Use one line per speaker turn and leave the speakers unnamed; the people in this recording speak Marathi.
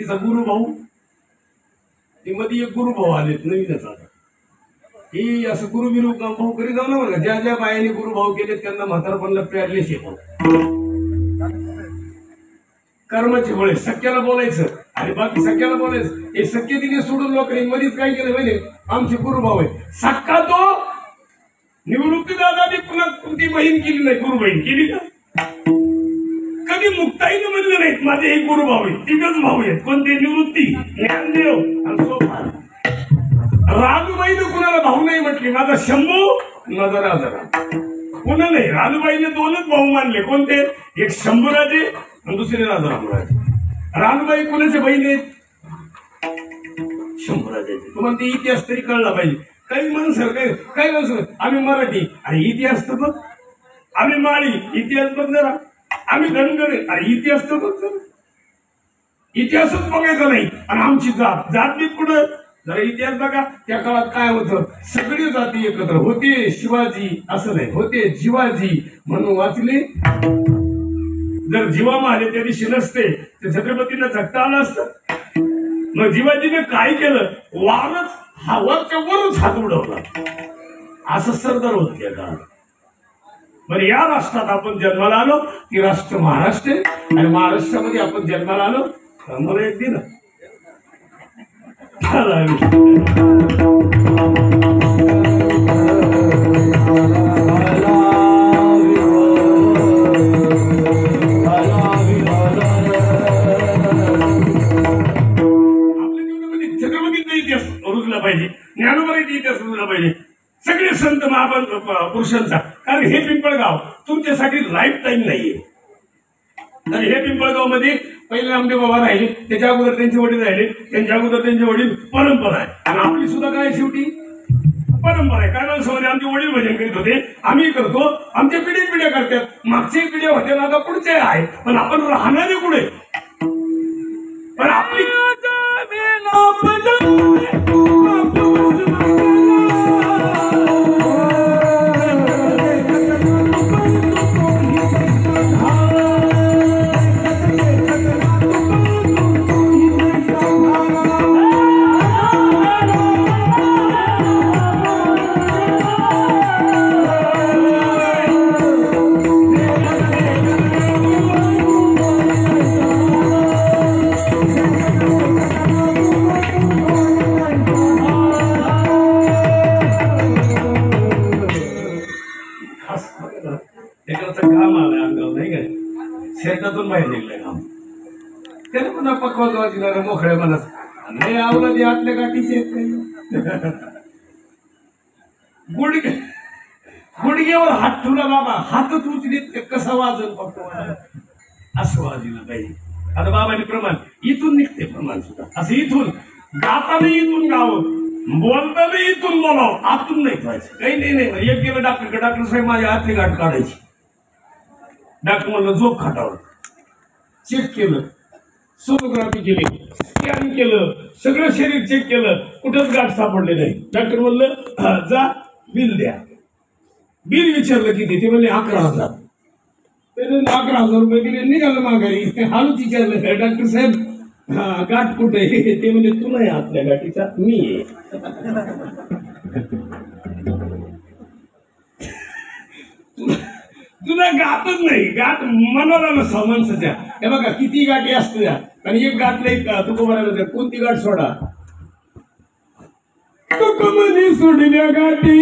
तिचा गुरु भाऊ, ती मध्ये एक गुरु भाऊ आलेत नवीनच आता. ही असं गुरु बिरू भाऊ करी जाऊ ना बरं. ज्या ज्या बायाने गुरु भाऊ केले त्यांना म्हातारपणला प्यारले शिकव. कर्माची गोळे सख्याला बोलायचं आणि बाकी सख्याला बोलायचं. हे सख्य तिने सोडून लोकांनी मध्येच काय केलं माहिती, आमचे गुरुभाऊ आहे सख्खा तो निवृत्ती दादाने पुन्हा कोणती बहीण केली नाही, गुरु बहीण केली का? कधी मुक्ताईने म्हणलं नाहीत माझे हे गुरुभाऊ आहेत, तिघच भाऊ आहेत. कोणते? निवृत्ती, ज्ञानदेव आणि सोपान. राजूबाईने कुणाला भाऊ नाही म्हटली, माझा शंभू माझा राजाराम. पुन्हा नाही, राजूबाईने दोनच भाऊ मानले. कोणते? एक शंभूराजे आणि दुसरे राजारामराजे. राजूबाई कुणाचे बहीण आहेत? शंभूराजाचे. तुम्हाला ते इतिहास तरी कळला पाहिजे. काही माणसं काही माणसं आम्ही मराठी आणि इतिहास तर बघ, आम्ही माळी इतिहास बघ जरा, आम्ही धनगर अरे इतिहास तर बघ जरा. इतिहासच बघायचा नाही. आणि आमची जात जात बी पुढं जरा इतिहास बघा. त्या काळात काय होतं, सगळी जाती एकत्र होते. शिवाजी असं नाही, होते जिवाजी म्हणून वाचले. जर जीवा मारले त्या दिवशी नसते तर छत्रपतींना जगता आलं असतं. मग जिवाजीने काय केलं, वारच हा वरच्या वरच हात उडवला. असं सरदार होत त्या काळात. बरं, या राष्ट्रात आपण जन्माला आलो, ती राष्ट्र महाराष्ट्र आहे. आणि महाराष्ट्रामध्ये आपण जन्माला आलो, मला एक दिन पाहिजे, ज्ञानोबाईचा इतिहास रुजला पाहिजे, सगळे संत महापुरुषांचा. कारण हे पिंपळगाव तुमच्यासाठी लाईफ टाईम नाहीये. आणि हे पिंपळगाव मध्ये पहिले आमचे बाबा राहिले, त्याच्या अगोदर त्यांचे वडील राहिले, त्यांच्या अगोदर त्यांचे वडील. परंपरा आहे. आणि आपली सुद्धा काय शेवटी परंपरा आहे. कारण समजा आमचे वडील भजन करीत होते, आम्ही करतो, आमच्या पिढ्या करतात. मागच्या पिढ्या होत्या ना, आता पुढचे आहे. पण आपण राहणारे कुठे? पण आपली शेतातून बाहेर निघलंय काम. त्याला पुन्हा पक्वाज मोकळ्या मनात नाही आवलं ते आतल्या गाठीचे गुडघ्यावर हात ठेवला बाबा, हातच उचलीत कसा वाजल पक्वा असं वाजलं पाहिजे. आता बाबांनी प्रमाण इथून निघते, प्रमाण सुद्धा असं इथून गाताना इथून गावं, बोलताना इथून बोलावं, आतून नाही व्हायचं. काही नाही. एक गेलं डॉक्टरकडे, डॉक्टर साहेब माझी आतली गाठ काढायची. डॉक्टर म्हणलं झोप खाटावर, चेक केलं, सोनोग्राफी केली, स्कॅन केलं, सगळं शरीर चेक केलं, कुठंच गाठ सापडले नाही. डॉक्टर म्हणलं जा बिल द्या. बिल विचारलं किती, ते म्हणले 11,000. त्याने 11,000 रुपये दिले, निघालं माघारी. हालूच विचारलं डॉक्टर साहेब गाठ कुठे? ते म्हणजे तू नाही आतल्या गाठीचा, मी आहे. तुला गाठच नाही, गाठ मनाला नसा माणसाच्या. हे बघा किती गाठी असत्या आणि एक गाठ नाही का तुकोबाराला कोणती गाठ सोडा, तुकोबाने सोडल्या गाठी